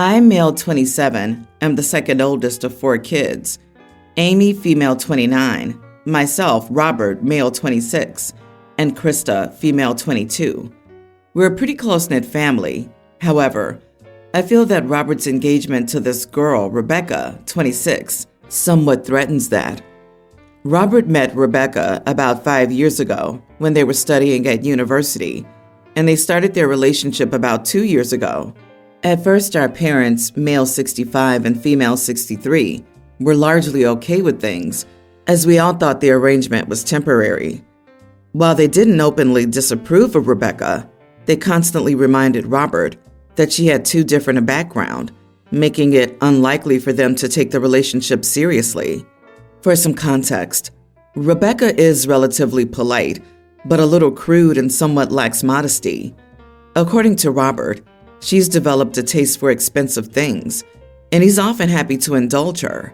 I'm male 27, am the second oldest of 4 kids. Amy, female 29, myself, Robert, male 26, and Krista, female 22. We're a pretty close-knit family. However, I feel that Robert's engagement to this girl, Rebecca, 26, somewhat threatens that. Robert met Rebecca about 5 years ago when they were studying at university, and they started their relationship about 2 years ago. At first, our parents, male 65 and female 63, were largely okay with things, as we all thought the arrangement was temporary. While they didn't openly disapprove of Rebecca, they constantly reminded Robert that she had too different a background, making it unlikely for them to take the relationship seriously. For some context, Rebecca is relatively polite, but a little crude and somewhat lacks modesty. According to Robert, she's developed a taste for expensive things, and he's often happy to indulge her.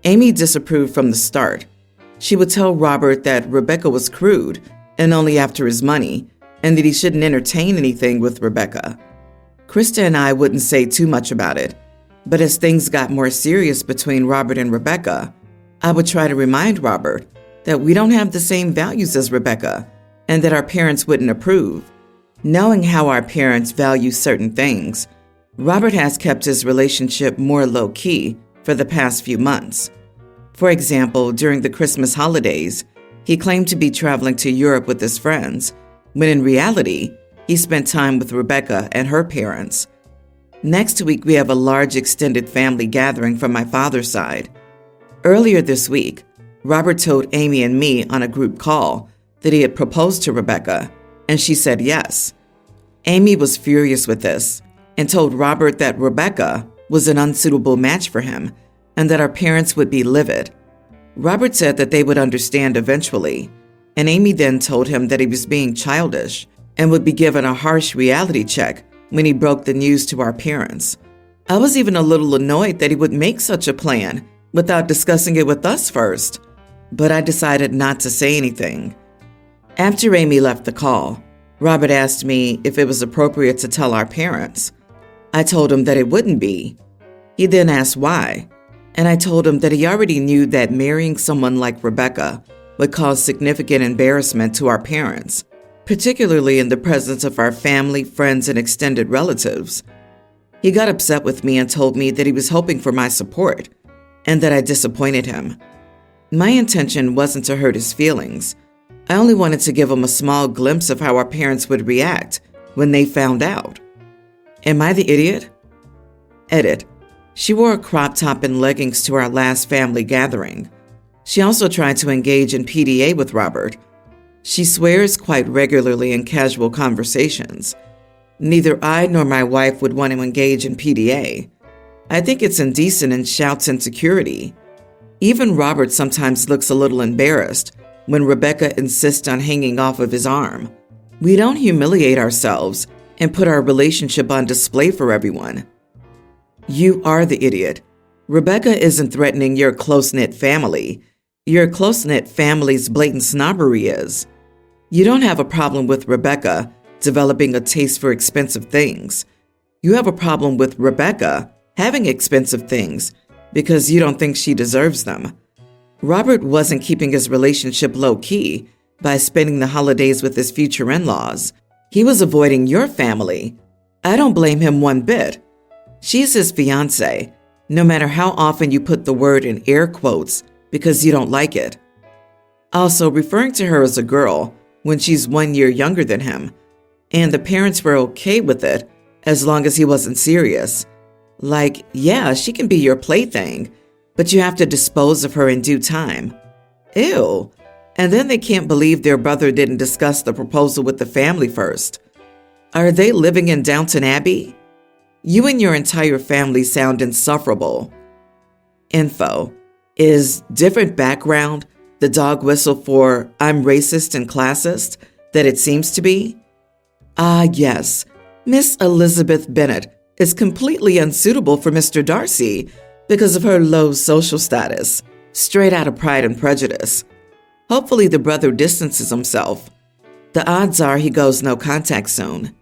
Amy disapproved from the start. She would tell Robert that Rebecca was crude and only after his money, and that he shouldn't entertain anything with Rebecca. Krista and I wouldn't say too much about it, but as things got more serious between Robert and Rebecca, I would try to remind Robert that we don't have the same values as Rebecca and that our parents wouldn't approve. Knowing how our parents value certain things, Robert has kept his relationship more low-key for the past few months. For example, during the Christmas holidays, he claimed to be traveling to Europe with his friends, when in reality, he spent time with Rebecca and her parents. Next week, we have a large extended family gathering from my father's side. Earlier this week, Robert told Amy and me on a group call that he had proposed to Rebecca, and she said yes. Amy was furious with this and told Robert that Rebecca was an unsuitable match for him and that our parents would be livid. Robert said that they would understand eventually, and Amy then told him that he was being childish and would be given a harsh reality check when he broke the news to our parents. I was even a little annoyed that he would make such a plan without discussing it with us first, but I decided not to say anything. After Amy left the call, Robert asked me if it was appropriate to tell our parents. I told him that it wouldn't be. He then asked why, and I told him that he already knew that marrying someone like Rebecca would cause significant embarrassment to our parents, particularly in the presence of our family, friends, and extended relatives. He got upset with me and told me that he was hoping for my support and that I disappointed him. My intention wasn't to hurt his feelings. I only wanted to give him a small glimpse of how our parents would react when they found out. Am I the idiot? Edit. She wore a crop top and leggings to our last family gathering. She also tried to engage in PDA with Robert. She swears quite regularly in casual conversations. Neither I nor my wife would want to engage in PDA. I think it's indecent and shouts insecurity. Even Robert sometimes looks a little embarrassed when Rebecca insists on hanging off of his arm. We don't humiliate ourselves and put our relationship on display for everyone. You are the idiot. Rebecca isn't threatening your close-knit family. Your close-knit family's blatant snobbery is. You don't have a problem with Rebecca developing a taste for expensive things. You have a problem with Rebecca having expensive things because you don't think she deserves them. Robert wasn't keeping his relationship low-key by spending the holidays with his future in-laws. He was avoiding your family. I don't blame him one bit. She's his fiancée, no matter how often you put the word in air quotes because you don't like it. Also, referring to her as a girl when she's 1 year younger than him, and the parents were okay with it as long as he wasn't serious. Like, yeah, she can be your plaything, but you have to dispose of her in due time. Ew. And then they can't believe their brother didn't discuss the proposal with the family first. Are they living in Downton Abbey? You and your entire family sound insufferable. Info. Is different background the dog whistle for I'm racist and classist that it seems to be? Ah, yes. Miss Elizabeth Bennet is completely unsuitable for Mr. Darcy because of her low social status, straight out of Pride and Prejudice. Hopefully the brother distances himself. The odds are he goes no contact soon.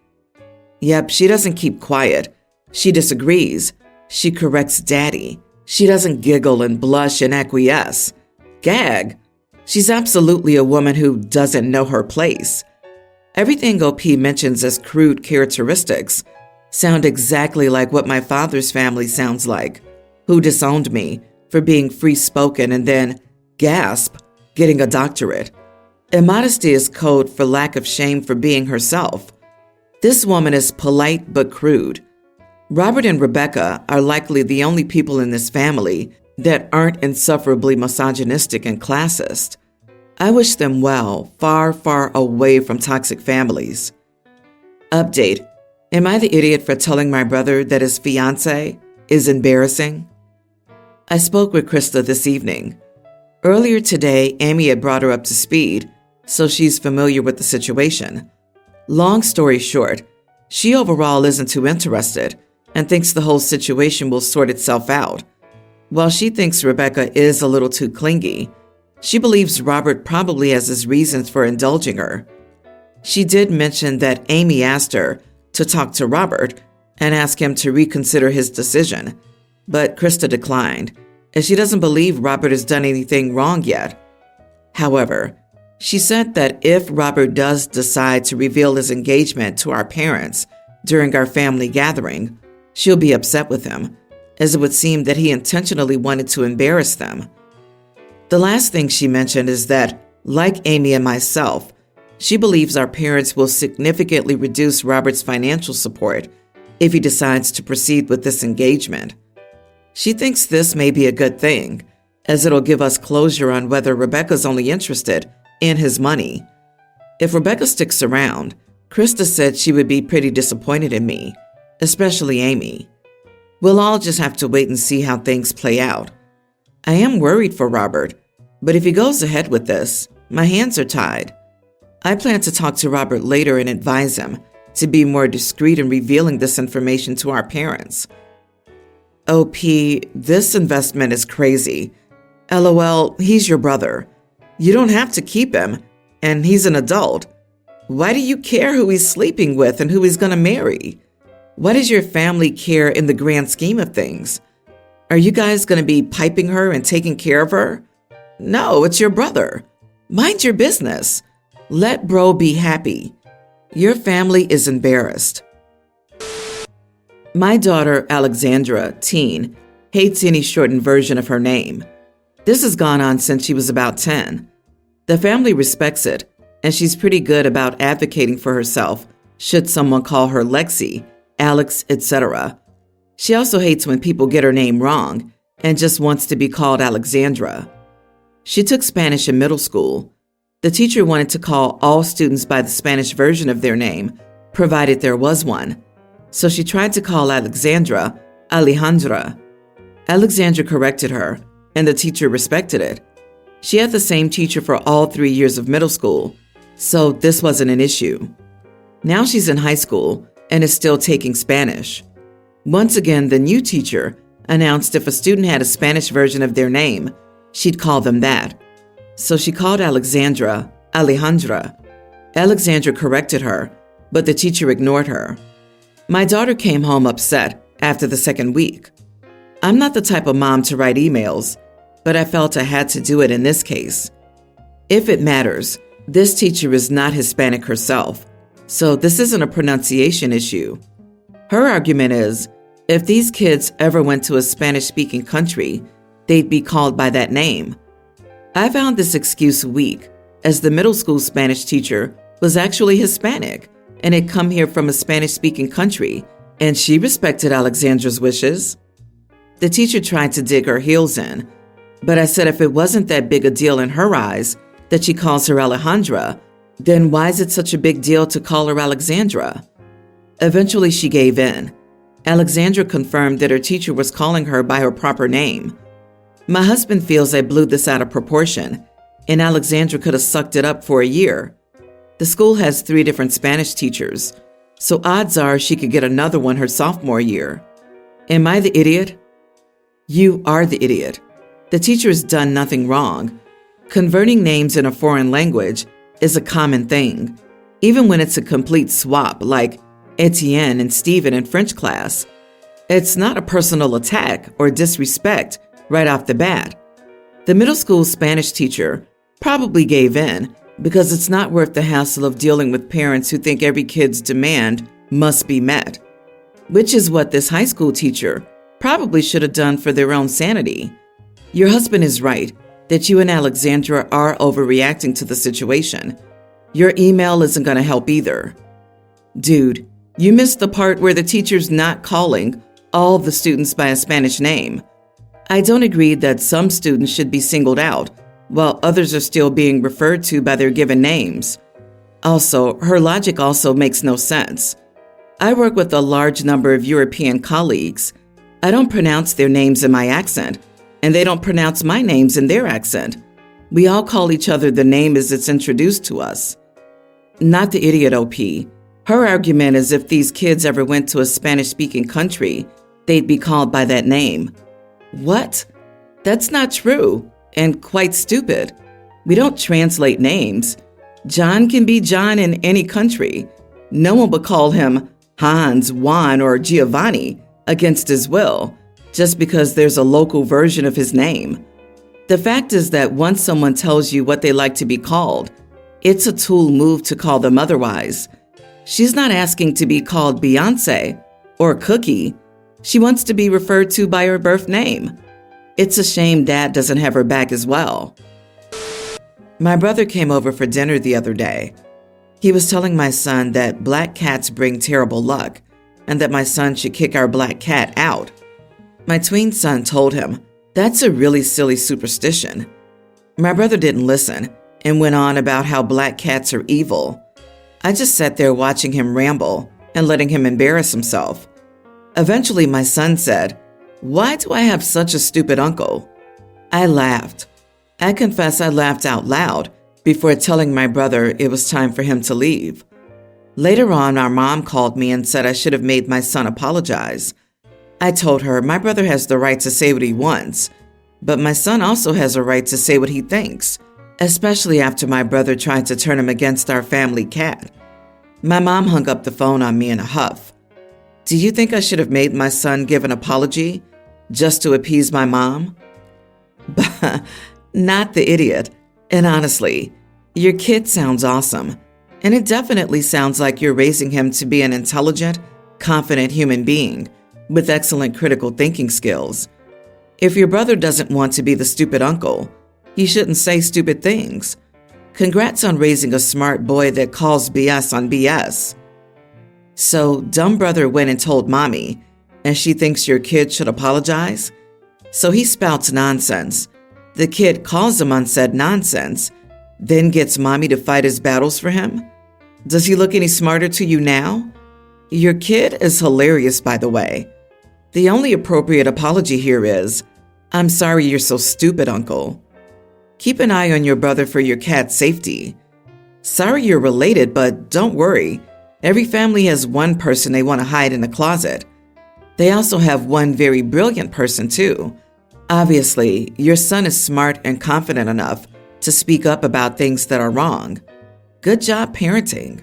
Yep, she doesn't keep quiet. She disagrees. She corrects Daddy. She doesn't giggle and blush and acquiesce. Gag. She's absolutely a woman who doesn't know her place. Everything OP mentions as crude characteristics sound exactly like what my father's family sounds like, who disowned me for being free-spoken and then, gasp, getting a doctorate. Immodesty is code for lack of shame for being herself. This woman is polite but crude. Robert and Rebecca are likely the only people in this family that aren't insufferably misogynistic and classist. I wish them well, far, far away from toxic families. Update. Am I the idiot for telling my brother that his fiancé is embarrassing? I spoke with Krista this evening. Earlier today, Amy had brought her up to speed, so she's familiar with the situation. Long story short, she overall isn't too interested and thinks the whole situation will sort itself out. While she thinks Rebecca is a little too clingy, she believes Robert probably has his reasons for indulging her. She did mention that Amy asked her to talk to Robert and ask him to reconsider his decision, but Krista declined, as she doesn't believe Robert has done anything wrong yet. However, she said that if Robert does decide to reveal his engagement to our parents during our family gathering, she'll be upset with him, as it would seem that he intentionally wanted to embarrass them. The last thing she mentioned is that, like Amy and myself, she believes our parents will significantly reduce Robert's financial support if he decides to proceed with this engagement. She thinks this may be a good thing, as it'll give us closure on whether Rebecca's only interested in his money. If Rebecca sticks around, Krista said she would be pretty disappointed in me, especially Amy. We'll all just have to wait and see how things play out. I am worried for Robert, but if he goes ahead with this, my hands are tied. I plan to talk to Robert later and advise him to be more discreet in revealing this information to our parents. OP, this investment is crazy. LOL, he's your brother. You don't have to keep him, and he's an adult. Why do you care who he's sleeping with and who he's going to marry? Why does your family care in the grand scheme of things? Are you guys going to be piping her and taking care of her? No, it's your brother. Mind your business. Let bro be happy. Your family is embarrassed. My daughter, Alexandra, teen, hates any shortened version of her name. This has gone on since she was about 10. The family respects it, and she's pretty good about advocating for herself should someone call her Lexi, Alex, etc. She also hates when people get her name wrong and just wants to be called Alexandra. She took Spanish in middle school. The teacher wanted to call all students by the Spanish version of their name, provided there was one. So she tried to call Alexandra Alejandra. Alexandra corrected her, and the teacher respected it. She had the same teacher for all 3 years of middle school, so this wasn't an issue. Now she's in high school and is still taking Spanish. Once again, the new teacher announced if a student had a Spanish version of their name, she'd call them that. So she called Alexandra Alejandra. Alexandra corrected her, but the teacher ignored her. My daughter came home upset after the second week. I'm not the type of mom to write emails, but I felt I had to do it in this case. If it matters, this teacher is not Hispanic herself, so this isn't a pronunciation issue. Her argument is, if these kids ever went to a Spanish-speaking country, they'd be called by that name. I found this excuse weak, as the middle school Spanish teacher was actually Hispanic and had come here from a Spanish-speaking country, and she respected Alexandra's wishes. The teacher tried to dig her heels in, but I said if it wasn't that big a deal in her eyes that she calls her Alejandra, then why is it such a big deal to call her Alexandra? Eventually she gave in. Alexandra confirmed that her teacher was calling her by her proper name. My husband feels I blew this out of proportion, and Alexandra could have sucked it up for a year. The school has 3 different Spanish teachers, so odds are she could get another one her sophomore year. Am I the idiot? You are the idiot. The teacher has done nothing wrong. Converting names in a foreign language is a common thing, even when it's a complete swap like Etienne and Stephen in French class. It's not a personal attack or disrespect right off the bat. The middle school Spanish teacher probably gave in because it's not worth the hassle of dealing with parents who think every kid's demand must be met, which is what this high school teacher probably should have done for their own sanity. Your husband is right that you and Alexandra are overreacting to the situation. Your email isn't going to help either. Dude, you missed the part where the teacher's not calling all the students by a Spanish name. I don't agree that some students should be singled out while others are still being referred to by their given names. Also, her logic also makes no sense. I work with a large number of European colleagues. I don't pronounce their names in my accent, and they don't pronounce my names in their accent. We all call each other the name as it's introduced to us. Not the idiot OP. Her argument is if these kids ever went to a Spanish-speaking country, they'd be called by that name. What? That's not true, and quite stupid. We don't translate names. John can be John in any country. No one would call him Hans, Juan, or Giovanni against his will, just because there's a local version of his name. The fact is that once someone tells you what they like to be called, it's a tool move to call them otherwise. She's not asking to be called Beyonce or Cookie. She wants to be referred to by her birth name. It's a shame Dad doesn't have her back as well. My brother came over for dinner the other day. He was telling my son that black cats bring terrible luck and that my son should kick our black cat out. My tween son told him, "That's a really silly superstition." My brother didn't listen and went on about how black cats are evil. I just sat there watching him ramble and letting him embarrass himself. Eventually, my son said, "Why do I have such a stupid uncle?" I laughed. I confess I laughed out loud before telling my brother it was time for him to leave. Later on, our mom called me and said I should have made my son apologize. I told her my brother has the right to say what he wants, but my son also has a right to say what he thinks, especially after my brother tried to turn him against our family cat. My mom hung up the phone on me in a huff. Do you think I should have made my son give an apology just to appease my mom? Not the idiot. And honestly, your kid sounds awesome. And it definitely sounds like you're raising him to be an intelligent, confident human being with excellent critical thinking skills. If your brother doesn't want to be the stupid uncle, he shouldn't say stupid things. Congrats on raising a smart boy that calls BS on BS. So, dumb brother went and told mommy, and she thinks your kid should apologize? So he spouts nonsense. The kid calls him on said nonsense, then gets mommy to fight his battles for him? Does he look any smarter to you now? Your kid is hilarious, by the way. The only appropriate apology here is, "I'm sorry you're so stupid, uncle." Keep an eye on your brother for your cat's safety. Sorry you're related, but don't worry. Every family has one person they want to hide in the closet. They also have one very brilliant person, too. Obviously, your son is smart and confident enough to speak up about things that are wrong. Good job parenting.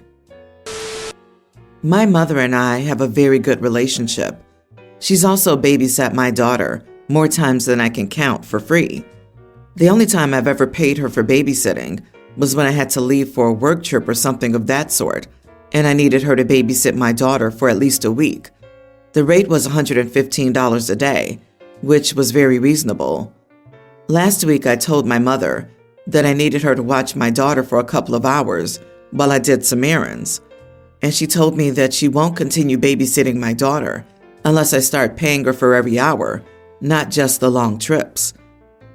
My mother and I have a very good relationship. She's also babysat my daughter more times than I can count for free. The only time I've ever paid her for babysitting was when I had to leave for a work trip or something of that sort, and I needed her to babysit my daughter for at least a week. The rate was $115 a day, which was very reasonable. Last week, I told my mother that I needed her to watch my daughter for a couple of hours while I did some errands, and she told me that she won't continue babysitting my daughter unless I start paying her for every hour, not just the long trips.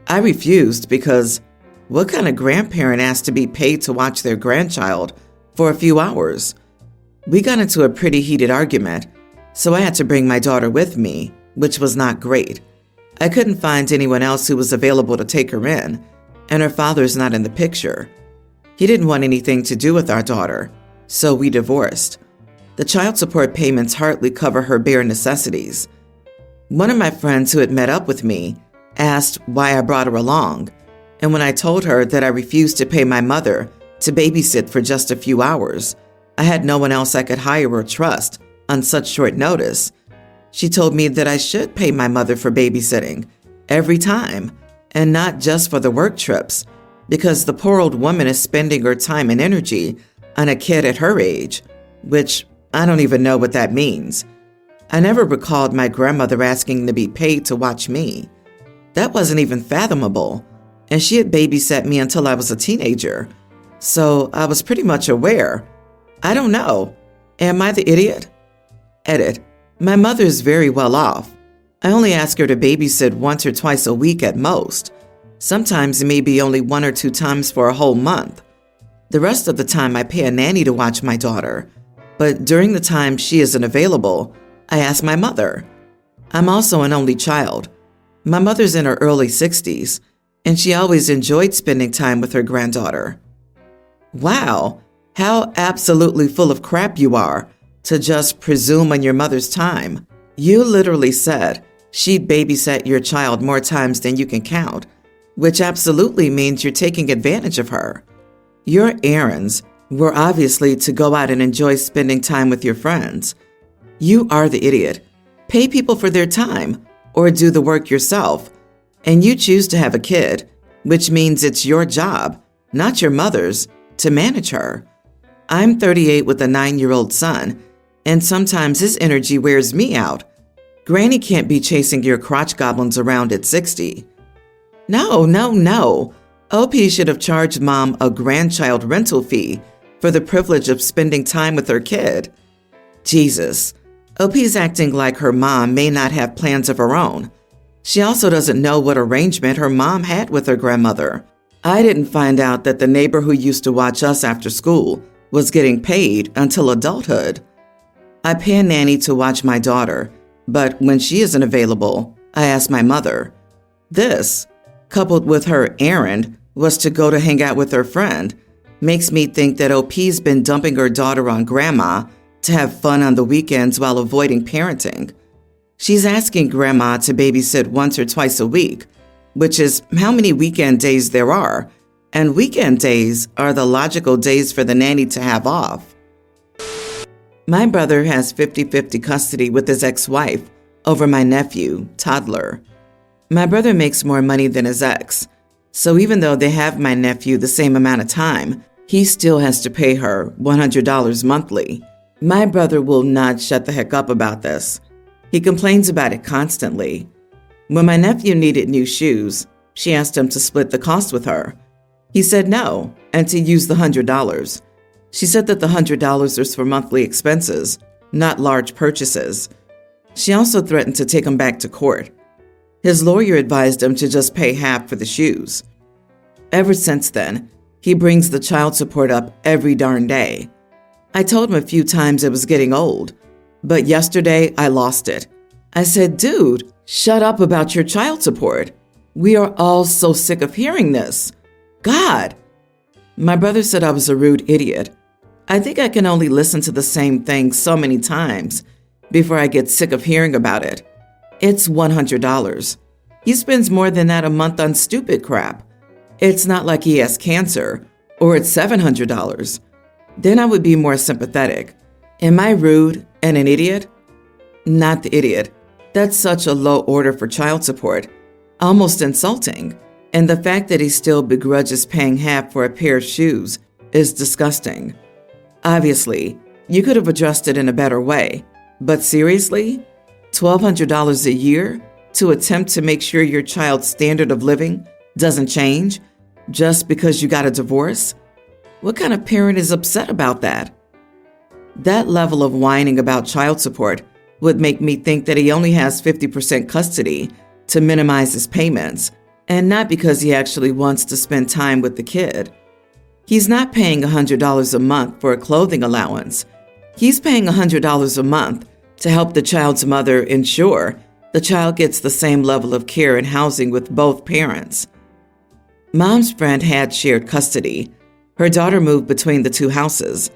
I refused because what kind of grandparent asks to be paid to watch their grandchild for a few hours? We got into a pretty heated argument, so I had to bring my daughter with me, which was not great. I couldn't find anyone else who was available to take her in, and her father's not in the picture. He didn't want anything to do with our daughter, so we divorced. The child support payments hardly cover her bare necessities. One of my friends who had met up with me asked why I brought her along, and when I told her that I refused to pay my mother to babysit for just a few hours, I had no one else I could hire or trust on such short notice, She told me that I should pay my mother for babysitting every time, and not just for the work trips, because the poor old woman is spending her time and energy on a kid at her age, which I don't even know what that means. I never recalled my grandmother asking to be paid to watch me. That wasn't even fathomable, and she had babysat me until I was a teenager, so I was pretty much aware. I don't know. Am I the idiot? Edit. My mother is very well off. I only ask her to babysit once or twice a week at most. Sometimes it may be only 1 or 2 times for a whole month. The rest of the time I pay a nanny to watch my daughter, but during the time she isn't available, I ask my mother. I'm also an only child. My mother's in her early 60s, and she always enjoyed spending time with her granddaughter. Wow, how absolutely full of crap you are to just presume on your mother's time. You literally said she'd babysat your child more times than you can count, which absolutely means you're taking advantage of her. Your errands were obviously to go out and enjoy spending time with your friends. You are the idiot. Pay people for their time or do the work yourself, and you choose to have a kid, which means it's your job, not your mother's, to manage her. I'm 38 with a 9-year-old son, and sometimes his energy wears me out. Granny can't be chasing your crotch goblins around at 60. No. OP should have charged Mom a grandchild rental fee for the privilege of spending time with her kid. Jesus, OP's acting like her mom may not have plans of her own. She also doesn't know what arrangement her mom had with her grandmother. I didn't find out that the neighbor who used to watch us after school was getting paid until adulthood. I pay a nanny to watch my daughter, but when she isn't available, I ask my mother. This, coupled with her errand, was to go to hang out with her friend, makes me think that OP's been dumping her daughter on Grandma to have fun on the weekends while avoiding parenting. She's asking Grandma to babysit once or twice a week, which is how many weekend days there are, and weekend days are the logical days for the nanny to have off. My brother has 50-50 custody with his ex-wife over my nephew, toddler. My brother makes more money than his ex, so even though they have my nephew the same amount of time, he still has to pay her $100 monthly. My brother will not shut the heck up about this. He complains about it constantly. When my nephew needed new shoes, she asked him to split the cost with her. He said no, and to use the $100. She said that the $100 was for monthly expenses, not large purchases. She also threatened to take him back to court. His lawyer advised him to just pay half for the shoes. Ever since then, he brings the child support up every darn day. I told him a few times it was getting old, but yesterday I lost it. I said, dude, shut up about your child support. We are all so sick of hearing this. God. My brother said I was a rude idiot. I think I can only listen to the same thing so many times before I get sick of hearing about it. It's $100. He spends more than that a month on stupid crap. It's not like he has cancer or it's $700. Then I would be more sympathetic. Am I rude and an idiot? Not the idiot. That's such a low order for child support. Almost insulting. And the fact that he still begrudges paying half for a pair of shoes is disgusting. Obviously, you could have addressed it in a better way. But seriously? $1,200 a year to attempt to make sure your child's standard of living doesn't change just because you got a divorce? What kind of parent is upset about that? That level of whining about child support would make me think that he only has 50% custody to minimize his payments, and not because he actually wants to spend time with the kid. He's not paying $100 a month for a clothing allowance. He's paying $100 a month to help the child's mother ensure the child gets the same level of care and housing with both parents. Mom's friend had shared custody. Her daughter moved between the two houses.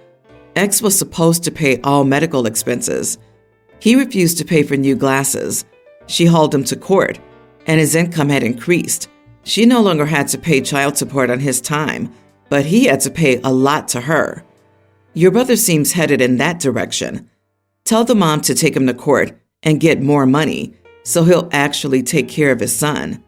X was supposed to pay all medical expenses. He refused to pay for new glasses. She hauled him to court, and his income had increased. She no longer had to pay child support on his time, but he had to pay a lot to her. Your brother seems headed in that direction. Tell the mom to take him to court and get more money, so he'll actually take care of his son.